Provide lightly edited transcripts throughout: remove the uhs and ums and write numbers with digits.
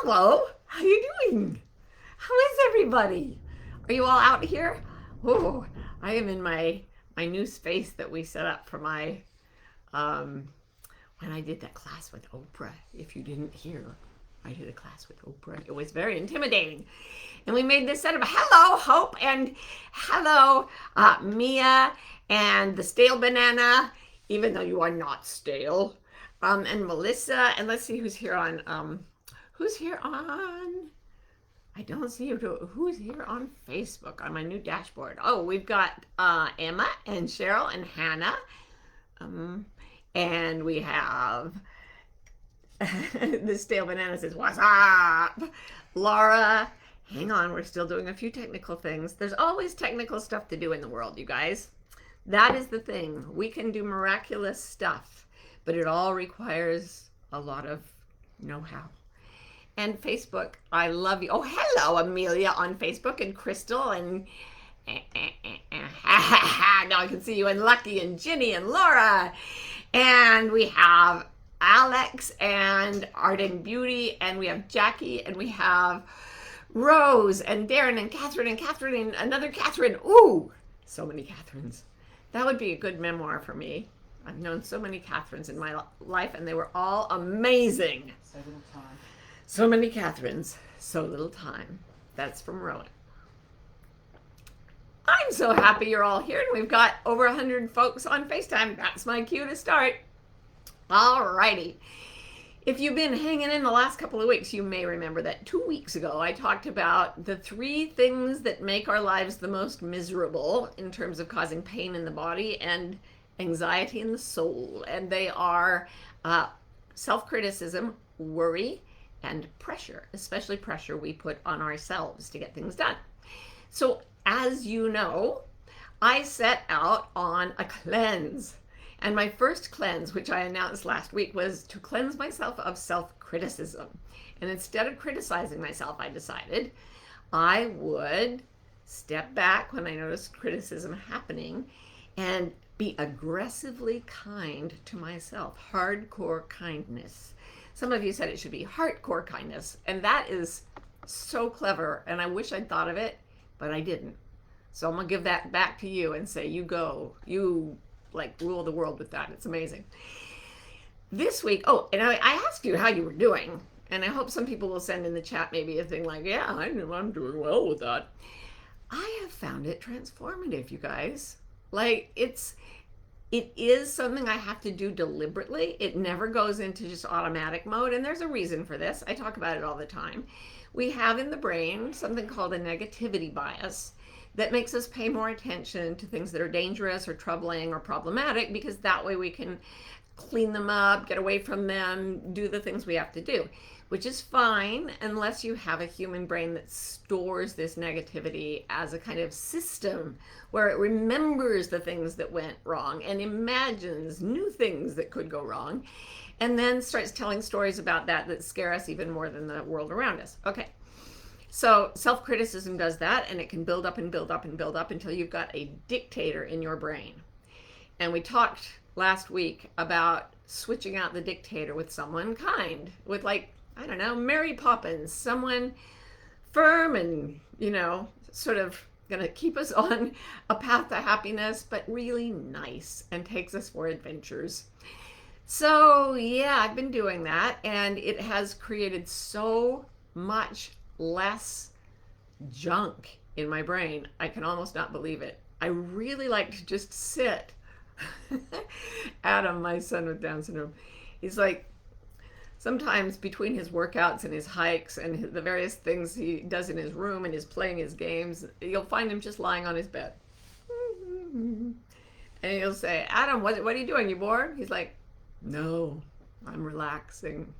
Hello, how you doing? How is everybody? Are you all out here? Oh, I am in my new space that we set up for my um when I did that class with Oprah. If you didn't hear, I did a class with Oprah. It was very intimidating. And we made this set of hello, Hope, and hello, Mia, and the stale banana, even though you are not stale, and Melissa. And let's see who's here on I don't see who's here on Facebook on my new dashboard. Oh, we've got Emma and Cheryl and Hannah. Um, and we have the stale banana says, "What's up?" Laura, hang on, we're still doing a few technical things. There's always technical stuff to do in the world, you guys. That is the thing. We can do miraculous stuff, but it all requires a lot of know-how. And Facebook, I love you. Oh, hello, Amelia on Facebook, and Crystal, and now I can see you, and Lucky, and Ginny, and Laura. And we have Alex, and Art and Beauty, and we have Jackie, and we have Rose, and Darren, and Catherine, and another Catherine. Ooh, so many Catherines. That would be a good memoir for me. I've known so many Catherines in my life, and they were all amazing. So little time. So many Catherines, so little time. That's from Rowan. I'm so happy you're all here, and we've got over 100 folks on FaceTime. That's my cue to start. Alrighty. If you've been hanging in the last couple of weeks, you may remember that 2 weeks ago I talked about the 3 things that make our lives the most miserable in terms of causing pain in the body and anxiety in the soul. And they are self-criticism, worry, and pressure, especially pressure we put on ourselves to get things done. So as you know, I set out on a cleanse. And my first cleanse, which I announced last week, was to cleanse myself of self-criticism. And instead of criticizing myself, I decided I would step back when I noticed criticism happening and be aggressively kind to myself. Hardcore kindness. Some of you said it should be heartcore kindness, and that is so clever, and I wish I'd thought of it, but I didn't. So I'm gonna give that back to you and say, you go, you like rule the world with that. It's amazing. This week, oh, and I asked you how you were doing, and I hope some people will send in the chat maybe a thing like, yeah, I know I'm doing well with that. I have found it transformative, you guys. Like it is something I have to do deliberately. It never goes into just automatic mode, and there's a reason for this. I talk about it all the time. We have in the brain something called a negativity bias that makes us pay more attention to things that are dangerous or troubling or problematic, because that way we can clean them up, get away from them, do the things we have to do, which is fine unless you have a human brain that stores this negativity as a kind of system where it remembers the things that went wrong and imagines new things that could go wrong, and then starts telling stories about that scare us even more than the world around us. Okay. So self-criticism does that, and it can build up and build up and build up until you've got a dictator in your brain. And we talked last week about switching out the dictator with someone kind, with like, I don't know, Mary Poppins, someone firm and, sort of gonna keep us on a path to happiness, but really nice and takes us for adventures. So yeah, I've been doing that, and it has created so much less junk in my brain. I can almost not believe it. I really like to just sit. Adam, my son with Down syndrome, he's like, sometimes between his workouts and his hikes and the various things he does in his room and his playing his games, you'll find him just lying on his bed. And you'll say, Adam, what are you doing? You bored? He's like, no, I'm relaxing.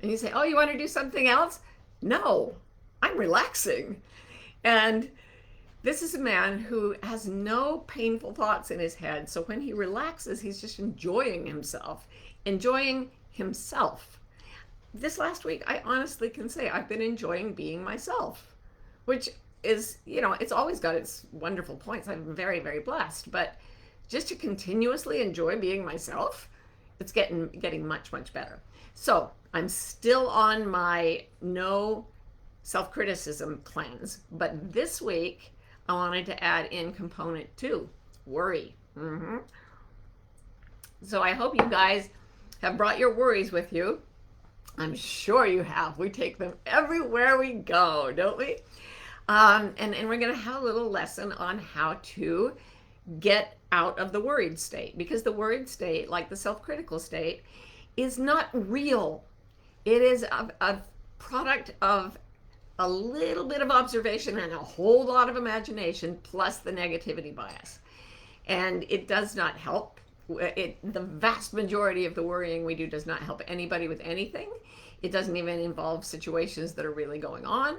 And you say, oh, you want to do something else? No, I'm relaxing. And this is a man who has no painful thoughts in his head. So when he relaxes, he's just enjoying himself. This last week, I honestly can say I've been enjoying being myself, which is, it's always got its wonderful points. I'm very, very blessed. But just to continuously enjoy being myself it's getting much, much better. So I'm still on my no self-criticism cleanse, but this week I wanted to add in component 2, worry. So I hope you guys have brought your worries with you. I'm sure you have. We take them everywhere we go, don't we? And we're going to have a little lesson on how to get out of the worried state, because the worried state, like the self-critical state, is not real. It is a product of a little bit of observation and a whole lot of imagination, plus the negativity bias. And it does not help. The vast majority of the worrying we do does not help anybody with anything. It doesn't even involve situations that are really going on.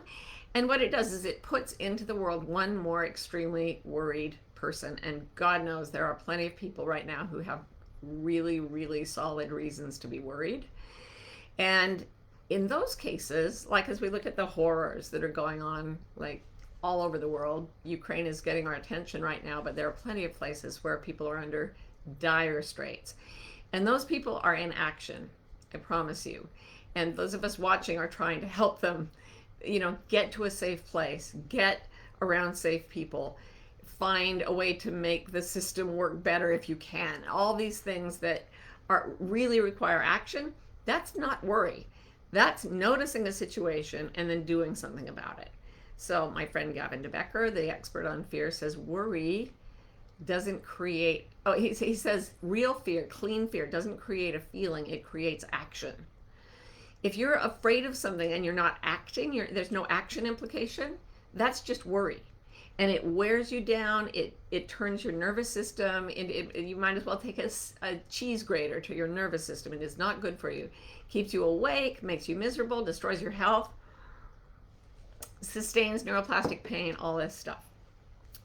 And what it does is it puts into the world one more extremely worried person. And God knows there are plenty of people right now who have really, really solid reasons to be worried. And in those cases, like as we look at the horrors that are going on, like all over the world, Ukraine is getting our attention right now, but there are plenty of places where people are under dire straits. And those people are in action, I promise you. And those of us watching are trying to help them, get to a safe place, get around safe people, find a way to make the system work better if you can. All these things that really require action, that's not worry. That's noticing a situation and then doing something about it. So my friend Gavin de Becker, the expert on fear, says worry doesn't create, he says real fear, clean fear, doesn't create a feeling, it creates action. If you're afraid of something and you're not acting, there's no action implication, that's just worry. And it wears you down, it turns your nervous system, you might as well take a cheese grater to your nervous system. It is not good for you. Keeps you awake, makes you miserable, destroys your health, sustains neuroplastic pain, all this stuff.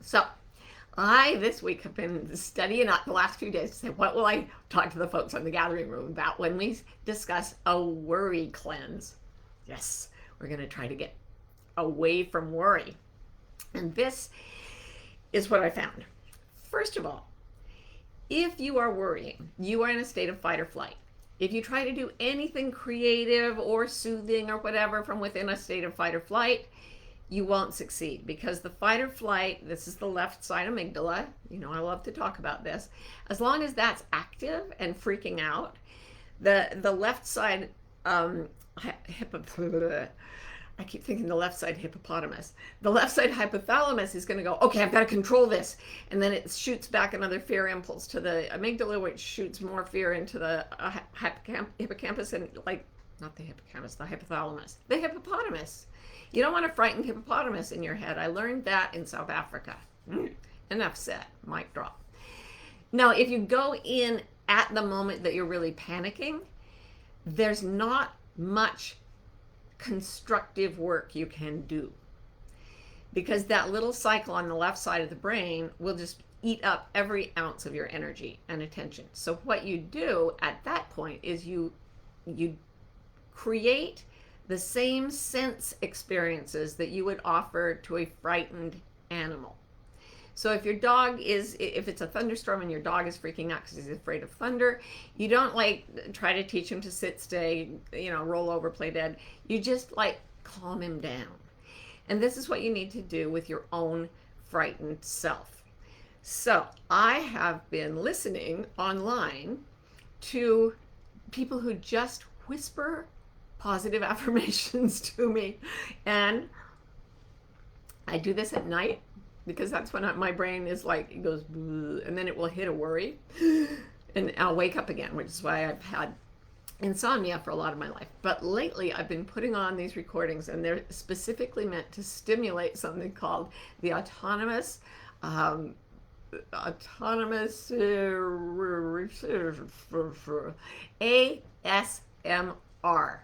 So I, this week, have been studying up the last few days to say, what will I talk to the folks on the gathering room about when we discuss a worry cleanse? Yes, we're going to try to get away from worry. And this is what I found. First of all, if you are worrying, you are in a state of fight or flight. If you try to do anything creative or soothing or whatever from within a state of fight or flight, you won't succeed, because the fight or flight, this is the left side amygdala. I love to talk about this. As long as that's active and freaking out, the left side, I keep thinking the left side hippopotamus. The left side hypothalamus is going to go, okay, I've got to control this. And then it shoots back another fear impulse to the amygdala, which shoots more fear into the hippocampus and not the hippocampus, the hypothalamus. The hippopotamus. You don't want a frightened hippopotamus in your head. I learned that in South Africa. Enough said. Mic drop. Now, if you go in at the moment that you're really panicking, there's not much constructive work you can do, because that little cycle on the left side of the brain will just eat up every ounce of your energy and attention. So what you do at that point is you create the same sense experiences that you would offer to a frightened animal. So if if it's a thunderstorm and your dog is freaking out because he's afraid of thunder, you don't try to teach him to sit, stay, roll over, play dead. You just calm him down. And this is what you need to do with your own frightened self. So I have been listening online to people who just whisper positive affirmations to me. And I do this at night, because that's when my brain is it goes, and then it will hit a worry, and I'll wake up again, which is why I've had insomnia for a lot of my life. But lately I've been putting on these recordings, and they're specifically meant to stimulate something called the autonomous ASMR.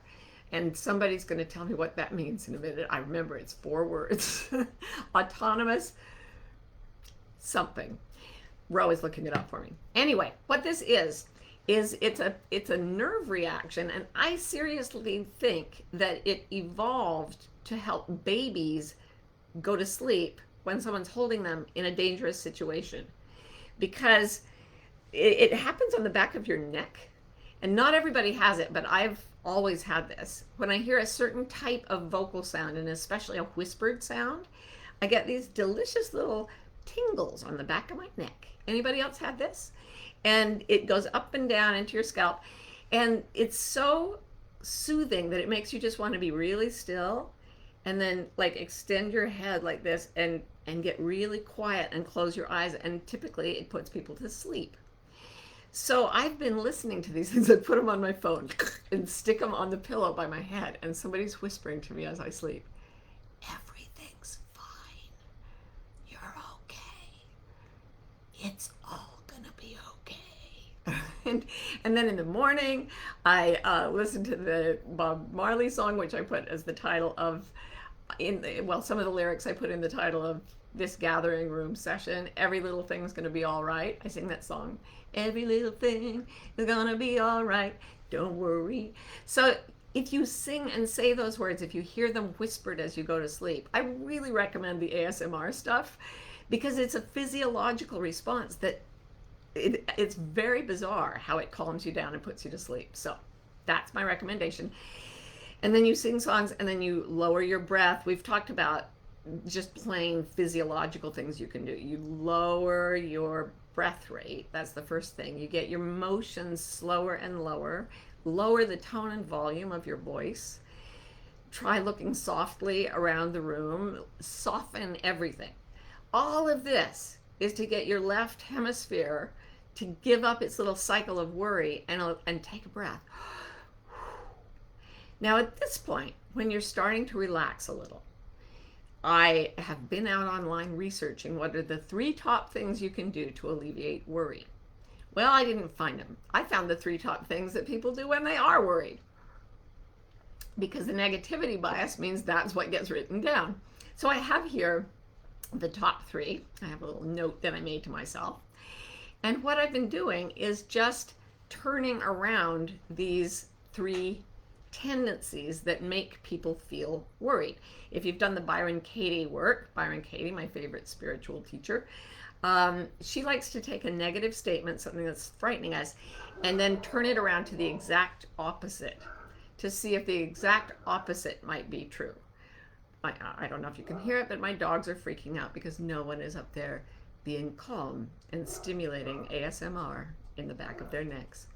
And somebody's going to tell me what that means in a minute. I remember it's 4 words. Autonomous something. Ro is looking it up for me. Anyway, what this is it's a nerve reaction, and I seriously think that it evolved to help babies go to sleep when someone's holding them in a dangerous situation, because it happens on the back of your neck. And not everybody has it, but I've always had this. When I hear a certain type of vocal sound, and especially a whispered sound, I get these delicious little tingles on the back of my neck. Anybody else had this? And it goes up and down into your scalp. And it's so soothing that it makes you just want to be really still and then like extend your head like this and get really quiet and close your eyes, and typically it puts people to sleep. So I've been listening to these things. I put them on my phone and stick them on the pillow by my head, and somebody's whispering to me as I sleep, everything's fine, you're okay, it's all gonna be okay. And then in the morning I listen to the Bob Marley song, which I put as the title of some of the lyrics I put in the title of this gathering room session. Every little thing's gonna be all right. I sing that song. Every little thing is gonna be all right. Don't worry. So if you sing and say those words, if you hear them whispered as you go to sleep, I really recommend the ASMR stuff, because it's a physiological response that it's very bizarre how it calms you down and puts you to sleep. So that's my recommendation. And then you sing songs and then you lower your breath. We've talked about just plain physiological things you can do. You lower your breath rate. That's the first thing. You get your motions slower and lower. Lower the tone and volume of your voice. Try looking softly around the room. Soften everything. All of this is to get your left hemisphere to give up its little cycle of worry and take a breath. Now at this point, when you're starting to relax a little, I have been out online researching what are the 3 top things you can do to alleviate worry. Well, I didn't find them. I found the 3 top things that people do when they are worried, because the negativity bias means that's what gets written down. So I have here the top 3. I have a little note that I made to myself. And what I've been doing is just turning around these 3 tendencies that make people feel worried. If you've done the Byron Katie work, Byron Katie, my favorite spiritual teacher, she likes to take a negative statement, something that's frightening us, and then turn it around to the exact opposite to see if the exact opposite might be true. I don't know if you can hear it, but my dogs are freaking out because no one is up there being calm and stimulating ASMR in the back of their necks.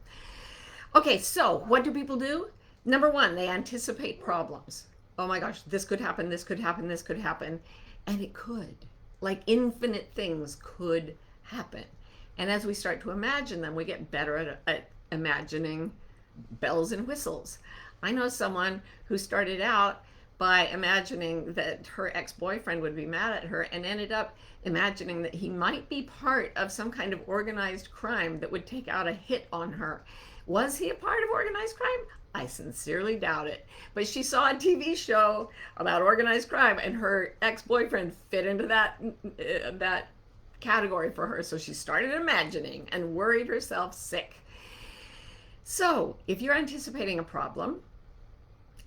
Okay, so what do people do? Number 1, they anticipate problems. Oh my gosh, this could happen, this could happen, this could happen. And it could. Like infinite things could happen. And as we start to imagine them, we get better at imagining bells and whistles. I know someone who started out by imagining that her ex-boyfriend would be mad at her and ended up imagining that he might be part of some kind of organized crime that would take out a hit on her. Was he a part of organized crime? I sincerely doubt it. But she saw a TV show about organized crime and her ex-boyfriend fit into that category for her. So she started imagining and worried herself sick. So if you're anticipating a problem,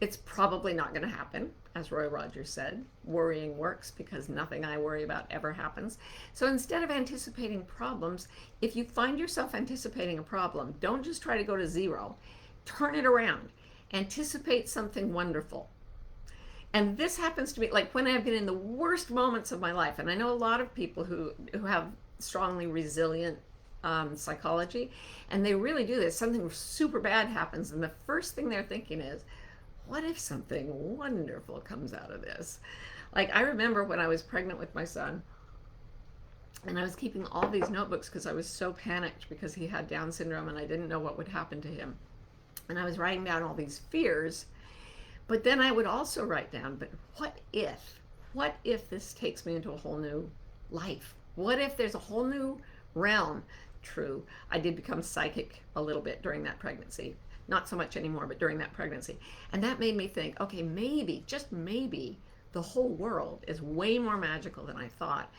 it's probably not going to happen. As Roy Rogers said, worrying works because nothing I worry about ever happens. So instead of anticipating problems, if you find yourself anticipating a problem, don't just try to go to 0. Turn it around. Anticipate something wonderful. And this happens to me, like when I've been in the worst moments of my life, and I know a lot of people who have strongly resilient psychology, and they really do this. Something super bad happens, and the first thing they're thinking is, what if something wonderful comes out of this? Like I remember when I was pregnant with my son, and I was keeping all these notebooks because I was so panicked because he had Down syndrome and I didn't know what would happen to him. And I was writing down all these fears, but then I would also write down, but what if this takes me into a whole new life? What if there's a whole new realm? True, I did become psychic a little bit during that pregnancy. Not so much anymore, but during that pregnancy. And that made me think, okay, maybe, just maybe, the whole world is way more magical than I thought.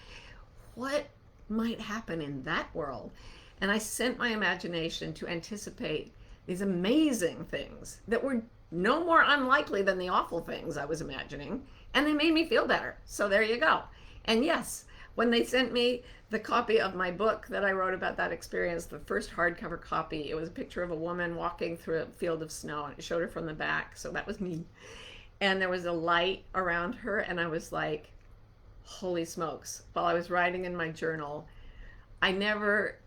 What might happen in that world? And I sent my imagination to anticipate these amazing things that were no more unlikely than the awful things I was imagining, and they made me feel better. So there you go. And yes, When they sent me the copy of my book that I wrote about that experience, the first hardcover copy, it was a picture of a woman walking through a field of snow, and it showed her from the back. So that was me. And there was a light around her, and I was like, holy smokes. While I was writing in my journal, I never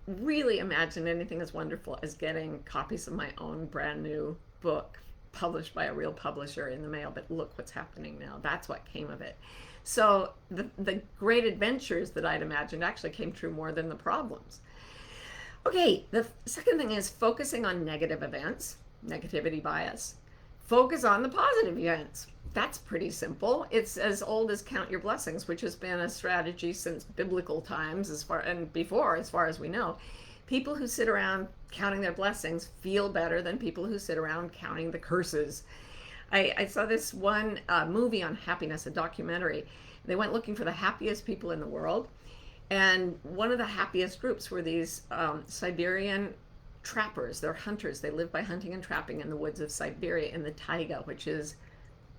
really imagined anything as wonderful as getting copies of my own brand new book published by a real publisher in the mail. But look what's happening now. That's what came of it. So the great adventures that I'd imagined actually came true more than the problems. Okay, the second thing is focusing on negative events, negativity bias. Focus on the positive events. That's pretty simple. It's as old as count your blessings, which has been a strategy since biblical times as far as we know. People who sit around counting their blessings feel better than people who sit around counting the curses. I saw this one movie on happiness, a documentary. They went looking for the happiest people in the world. And one of the happiest groups were these Siberian trappers. They're hunters. They live by hunting and trapping in the woods of Siberia in the taiga, which is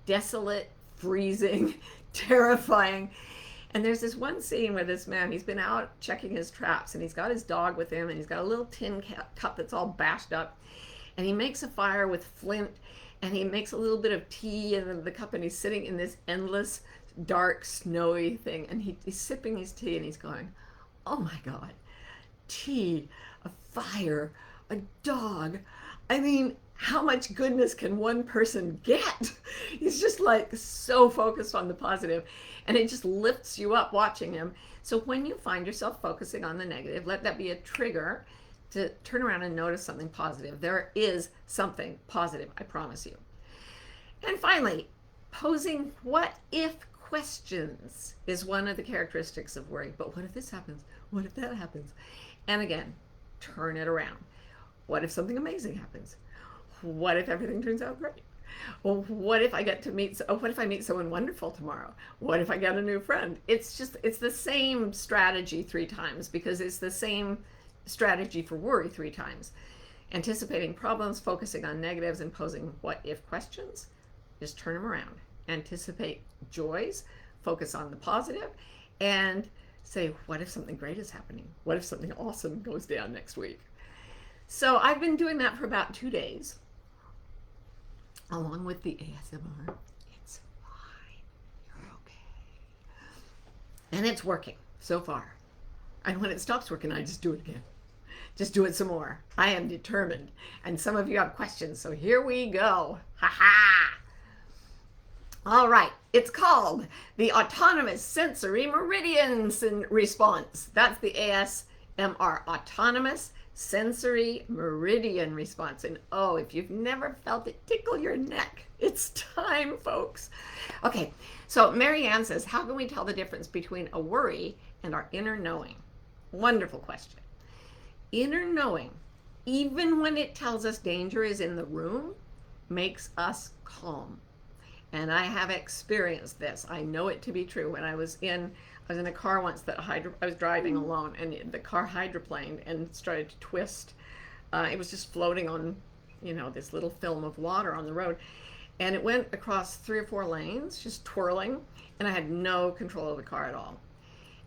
desolate, freezing, terrifying. And there's this one scene where this man, he's been out checking his traps, and he's got his dog with him, and he's got a little tin cup that's all bashed up. And he makes a fire with flint, and he makes a little bit of tea in the cup, and he's sitting in this endless, dark, snowy thing. And he's sipping his tea, and he's going, oh my God, tea, a fire, a dog. I mean, how much goodness can one person get? He's just like so focused on the positive, and it just lifts you up watching him. So when you find yourself focusing on the negative, let that be a trigger to turn around and notice something positive. There is something positive, I promise you. And finally, posing what if questions is one of the characteristics of worry. But what if this happens? What if that happens? And again, turn it around. What if something amazing happens? What if everything turns out great? Well, what if I get to meet, what if I meet someone wonderful tomorrow? What if I get a new friend? It's the same strategy 3 times, because it's the same strategy for worry 3 times. Anticipating problems, focusing on negatives, and posing what if questions. Just turn them around. Anticipate joys, focus on the positive, and say, what if something great is happening? What if something awesome goes down next week? So I've been doing that for about 2 days, along with the ASMR. It's fine. You're okay. And it's working so far. And when it stops working, I just do it again. Just do it some more. I am determined. And some of you have questions, so here we go. Ha ha! All right, it's called the Autonomous Sensory Meridian Response. That's the ASMR, Autonomous Sensory Meridian Response. And oh, if you've never felt it tickle your neck, it's time, folks. Okay, so Marianne says, how can we tell the difference between a worry and our inner knowing? Wonderful question. Inner knowing, even when it tells us danger is in the room, makes us calm. And I have experienced this. I know it to be true. When I was in a car once that I was driving alone, and the car hydroplaned and started to twist. It was just floating on, this little film of water on the road. And it went across 3 or 4 lanes, just twirling, and I had no control of the car at all.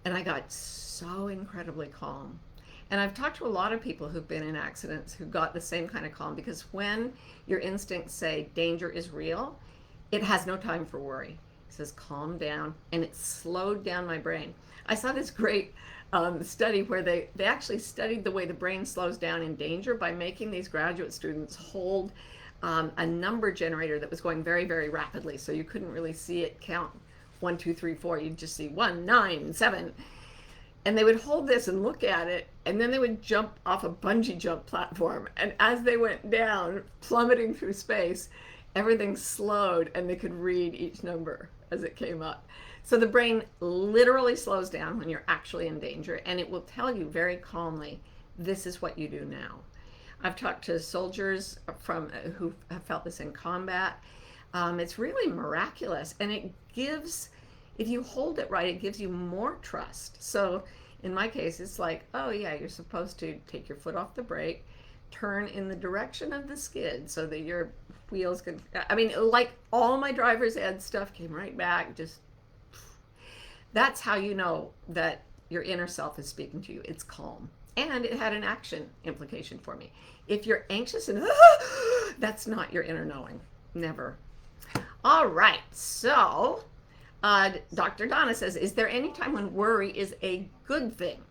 And I got so incredibly calm. And I've talked to a lot of people who've been in accidents who got the same kind of calm, because when your instincts say danger is real, it has no time for worry. It says calm down, and it slowed down my brain. I saw this great study where they actually studied the way the brain slows down in danger by making these graduate students hold a number generator that was going very, very rapidly, so you couldn't really see it count 1, 2, 3, 4. You'd just see 1, 9, 7. And they would hold this and look at it, and then they would jump off a bungee jump platform. And as they went down, plummeting through space, everything slowed, and they could read each number as it came up. So the brain literally slows down when you're actually in danger, and it will tell you very calmly, this is what you do now. I've talked to soldiers who have felt this in combat. It's really miraculous, and it gives, if you hold it right, it gives you more trust. So in my case, it's like, oh yeah, you're supposed to take your foot off the brake, turn in the direction of the skid so that your wheels can, like all my driver's ed stuff came right back. Just That's how you know that your inner self is speaking to you. It's calm. And it had an action implication for me. If you're anxious and that's not your inner knowing. Never. All right. So, Dr. Donna says, is there any time when worry is a good thing?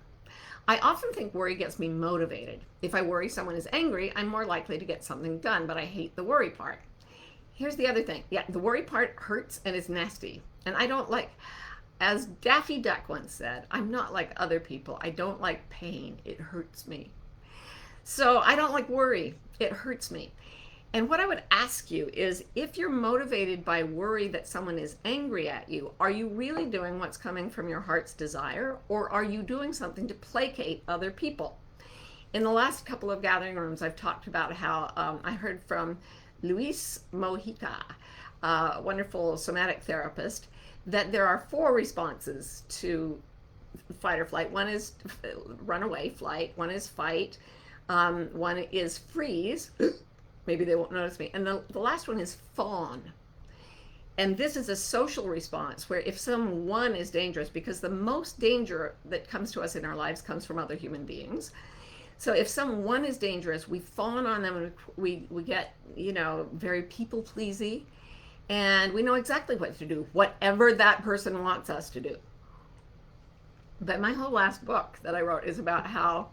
I often think worry gets me motivated. If I worry someone is angry, I'm more likely to get something done, but I hate the worry part. Here's the other thing. Yeah, the worry part hurts and is nasty. And I don't like, as Daffy Duck once said, I'm not like other people. I don't like pain. It hurts me. So I don't like worry. It hurts me. And what I would ask you is, if you're motivated by worry that someone is angry at you, are you really doing what's coming from your heart's desire, or are you doing something to placate other people? In the last couple of gathering rooms, I've talked about how I heard from Luis Mojica, a wonderful somatic therapist, that there are 4 responses to fight or flight. One is run away, flight. One is fight. One is freeze. Maybe they won't notice me. And the last one is fawn. And this is a social response where if someone is dangerous, because the most danger that comes to us in our lives comes from other human beings. So if someone is dangerous, we fawn on them, and we get, very people-pleasy, and we know exactly what to do, whatever that person wants us to do. But my whole last book that I wrote is about how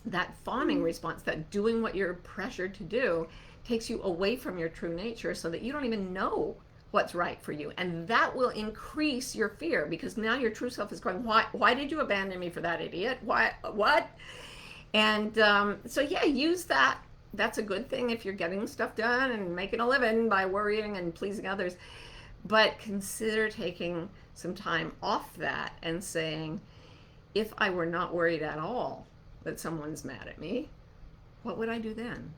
that fawning response, that doing what you're pressured to do, takes you away from your true nature so that you don't even know what's right for you. And that will increase your fear, because now your true self is going, why did you abandon me for that idiot? What? And so yeah, use that. That's a good thing if you're getting stuff done and making a living by worrying and pleasing others. But consider taking some time off that and saying, if I were not worried at all that someone's mad at me, what would I do then?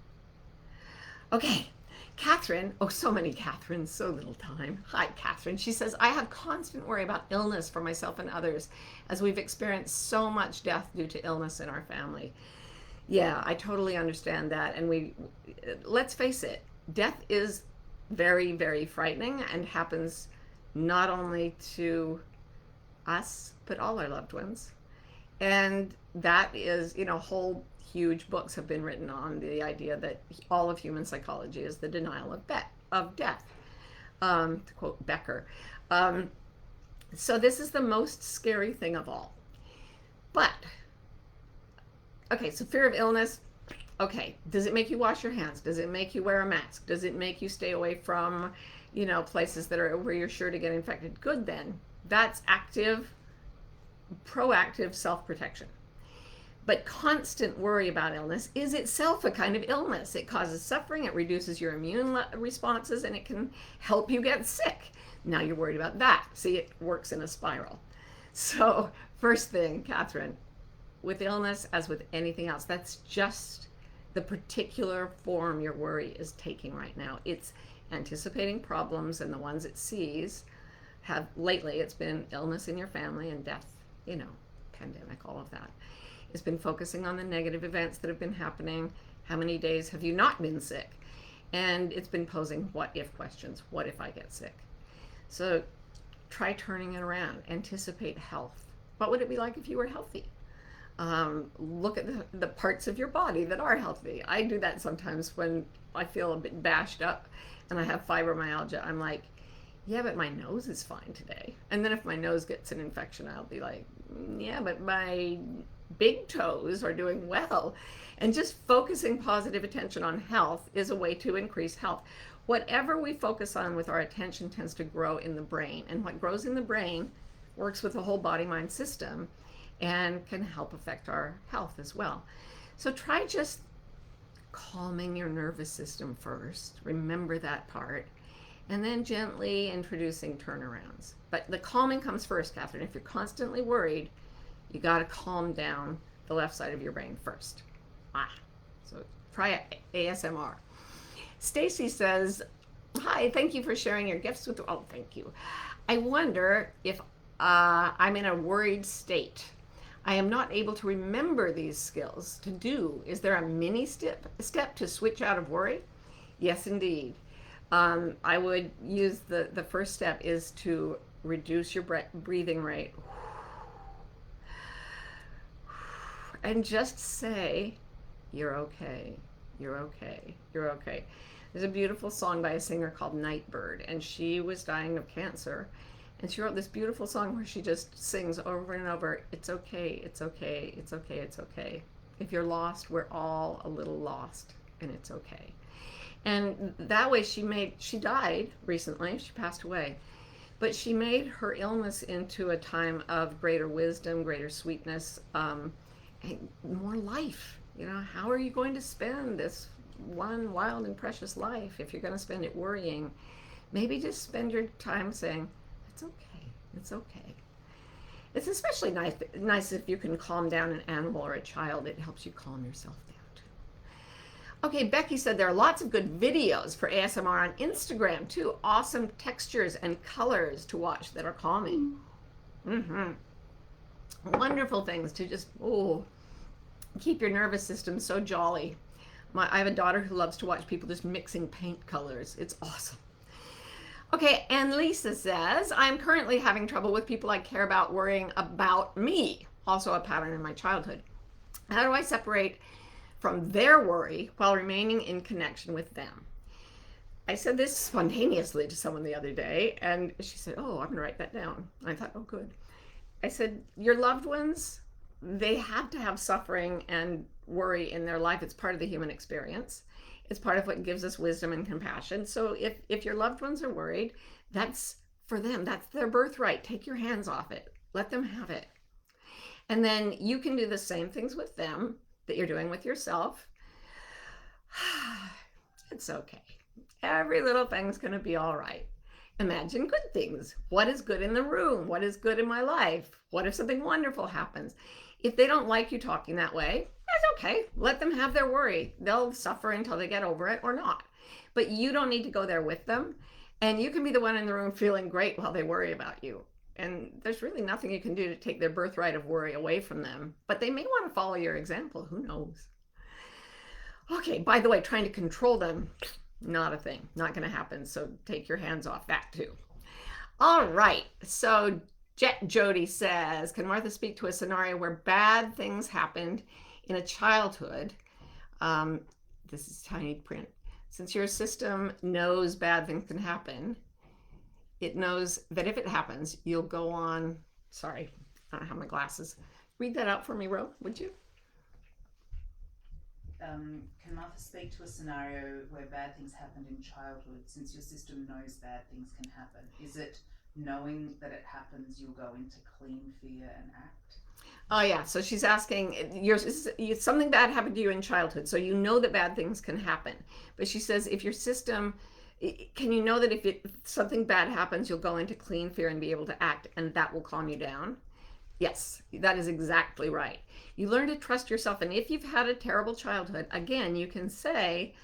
Okay, Catherine, so many Catherines, so little time. Hi, Catherine. She says, I have constant worry about illness for myself and others, as we've experienced so much death due to illness in our family. Yeah, I totally understand that. And let's face it, death is very, very frightening and happens not only to us, but all our loved ones. And that is, whole huge books have been written on the idea that all of human psychology is the denial of death, to quote Becker. So this is the most scary thing of all. But, okay, so fear of illness, okay, does it make you wash your hands? Does it make you wear a mask? Does it make you stay away from, places that are where you're sure to get infected? Good then. That's active, proactive self-protection. But constant worry about illness is itself a kind of illness. It causes suffering, it reduces your immune responses, and it can help you get sick. Now you're worried about that. See, it works in a spiral. So first thing, Catherine, with illness, as with anything else, that's just the particular form your worry is taking right now. It's anticipating problems, and the ones it sees lately, it's been illness in your family and death, pandemic, all of that. It's been focusing on the negative events that have been happening. How many days have you not been sick? And it's been posing what if questions. What if I get sick? So try turning it around. Anticipate health. What would it be like if you were healthy? Look at the parts of your body that are healthy. I do that sometimes when I feel a bit bashed up and I have fibromyalgia. I'm like, yeah, but my nose is fine today. And then if my nose gets an infection, I'll be like, yeah, but my big toes are doing well. And just focusing positive attention on health is a way to increase health. Whatever we focus on with our attention tends to grow in the brain. And what grows in the brain works with the whole body-mind system and can help affect our health as well. So try just calming your nervous system first. Remember that part. And then gently introducing turnarounds. But the calming comes first, Catherine. If you're constantly worried, you got to calm down the left side of your brain first. So try ASMR. Stacy says, hi, thank you for sharing your gifts with, thank you. I wonder if I'm in a worried state. I am not able to remember these skills to do. Is there a mini step to switch out of worry? Yes, indeed. I would use the first step is to reduce your breathing rate, and just say, you're okay, you're okay, you're okay. There's a beautiful song by a singer called Nightbird, and she was dying of cancer. And she wrote this beautiful song where she just sings over and over, it's okay, it's okay, it's okay, it's okay. If you're lost, we're all a little lost, and it's okay. And that way she died recently, she passed away, but she made her illness into a time of greater wisdom, greater sweetness, and more life. You know, how are you going to spend this one wild and precious life if you're going to spend it worrying? Maybe just spend your time saying, it's okay, it's okay. It's especially nice if you can calm down an animal or a child. It helps you calm yourself down too. Okay, Becky said there are lots of good videos for ASMR on Instagram too. Awesome textures and colors to watch that are calming. Wonderful things to just, keep your nervous system so jolly. I have a daughter who loves to watch people just mixing paint colors. It's awesome. Okay, and Lisa says, I'm currently having trouble with people I care about worrying about me, also a pattern in my childhood. How do I separate from their worry while remaining in connection with them? I said this spontaneously to someone the other day, and she said, oh, I'm gonna write that down. I thought, oh, good. I said, your loved ones, they have to have suffering and worry in their life. It's part of the human experience. It's part of what gives us wisdom and compassion. So if your loved ones are worried, that's for them. That's their birthright. Take your hands off it. Let them have it. And then you can do the same things with them that you're doing with yourself. It's okay. Every little thing's going to be all right. Imagine good things. What is good in the room? What is good in my life? What if something wonderful happens? If they don't like you talking that way, that's okay. Let them have their worry. They'll suffer until they get over it or not. But you don't need to go there with them. And you can be the one in the room feeling great while they worry about you. And there's really nothing you can do to take their birthright of worry away from them. But they may want to follow your example. Who knows? Okay, by the way, trying to control them, not a thing. Not going to happen. So take your hands off that too. All right. So Jet Jody says, can Martha speak to a scenario where bad things happened in a childhood? This is tiny print. Since your system knows bad things can happen, it knows that if it happens, you'll go on. Sorry, I don't have my glasses. Read that out for me, Ro, would you? Can Martha speak to a scenario where bad things happened in childhood? Since your system knows bad things can happen, is it knowing that it happens, you'll go into clean fear and act? Oh yeah, so she's asking, something bad happened to you in childhood, so you know that bad things can happen. But she says, if your system, can you know that if something bad happens, you'll go into clean fear and be able to act, and that will calm you down? Yes, that is exactly right. You learn to trust yourself, and if you've had a terrible childhood, again, you can say,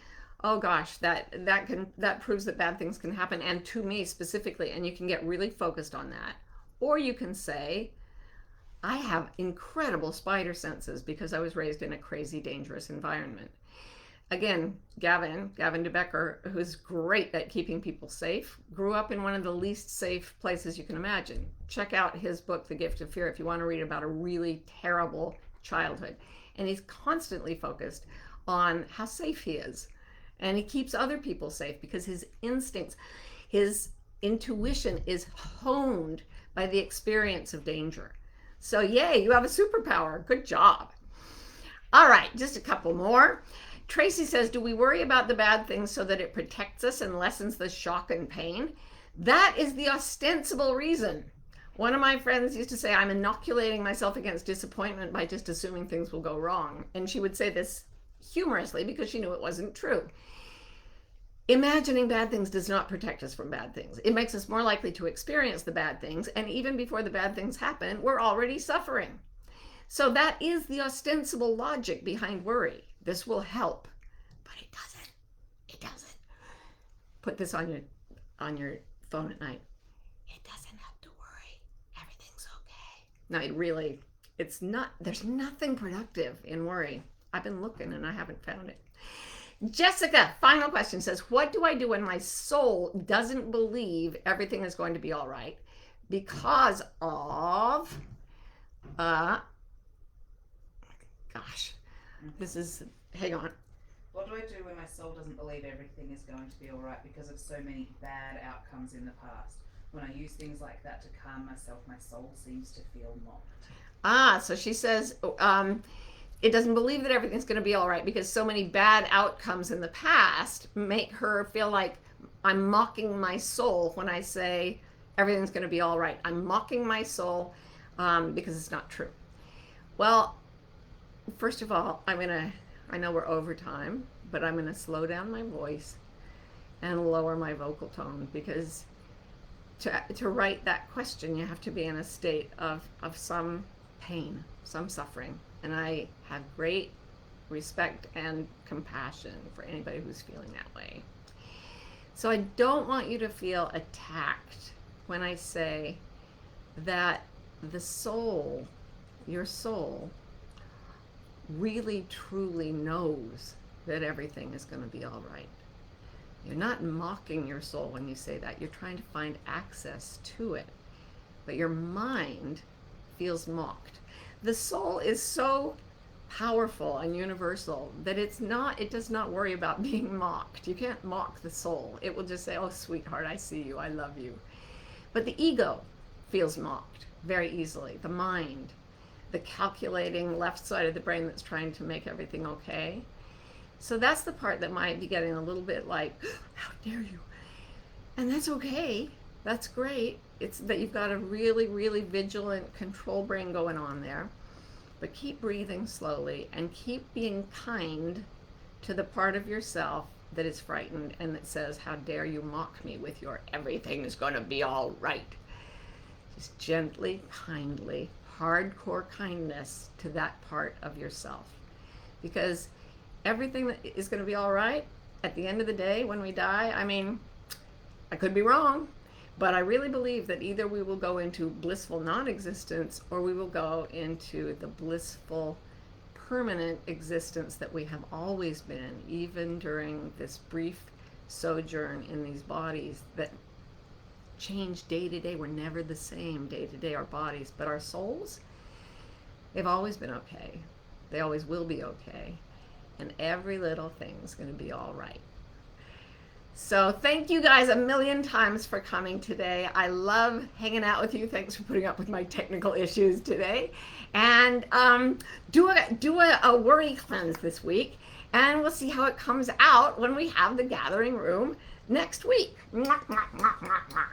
oh gosh, that proves that bad things can happen, and to me specifically, and you can get really focused on that. Or you can say, I have incredible spider senses because I was raised in a crazy, dangerous environment. Again, Gavin de Becker, who's great at keeping people safe, grew up in one of the least safe places you can imagine. Check out his book, The Gift of Fear, if you want to read about a really terrible childhood. And he's constantly focused on how safe he is. And he keeps other people safe because his instincts, his intuition is honed by the experience of danger. So yay, you have a superpower. Good job. All right, just a couple more. Tracy says, do we worry about the bad things so that it protects us and lessens the shock and pain? That is the ostensible reason. One of my friends used to say, I'm inoculating myself against disappointment by just assuming things will go wrong. And she would say this humorously because she knew it wasn't true. Imagining bad things does not protect us from bad things. It makes us more likely to experience the bad things, and even before the bad things happen, we're already suffering. So that is the ostensible logic behind worry. This will help, but it doesn't. It doesn't. Put this on your phone at night. It doesn't have to worry. Everything's okay. No, it's not. There's nothing productive in worry. I've been looking and I haven't found it. Jessica, final question, says, what do I do when my soul doesn't believe everything is going to be all right? because of, uh, gosh, this is, hang on. What do I do when my soul doesn't believe everything is going to be alright because of so many bad outcomes in the past? When I use things like that to calm myself, my soul seems to feel mocked. So she says, it doesn't believe that everything's going to be all right because so many bad outcomes in the past make her feel like I'm mocking my soul when I say everything's going to be all right. I'm mocking my soul because it's not true. Well, first of all, I know we're over time, but I'm going to slow down my voice and lower my vocal tone because to write that question, you have to be in a state of some pain, some suffering. And I have great respect and compassion for anybody who's feeling that way. So I don't want you to feel attacked when I say that the soul, your soul, really truly knows that everything is going to be all right. You're not mocking your soul when you say that. You're trying to find access to it. But your mind feels mocked. The soul is so powerful and universal that it does not worry about being mocked. You can't mock the soul. It will just say, oh, sweetheart, I see you, I love you. But the ego feels mocked very easily. The mind, the calculating left side of the brain that's trying to make everything okay. So that's the part that might be getting a little bit like, how dare you? And that's okay. That's great. It's that you've got a really, really vigilant control brain going on there. But keep breathing slowly and keep being kind to the part of yourself that is frightened and that says, how dare you mock me with your everything is going to be all right. Just gently, kindly, hardcore kindness to that part of yourself. Because everything that is going to be all right at the end of the day when we die, I mean, I could be wrong, but I really believe that either we will go into blissful non-existence or we will go into the blissful permanent existence that we have always been, even during this brief sojourn in these bodies that change day to day. We're never the same day to day, our bodies, but our souls, they've always been okay. They always will be okay. And every little thing's going to be all right. So thank you guys a million times for coming today. I love hanging out with you. Thanks for putting up with my technical issues today. And do a worry cleanse this week. And we'll see how it comes out when we have the gathering room next week. Mwah, mwah, mwah, mwah, mwah.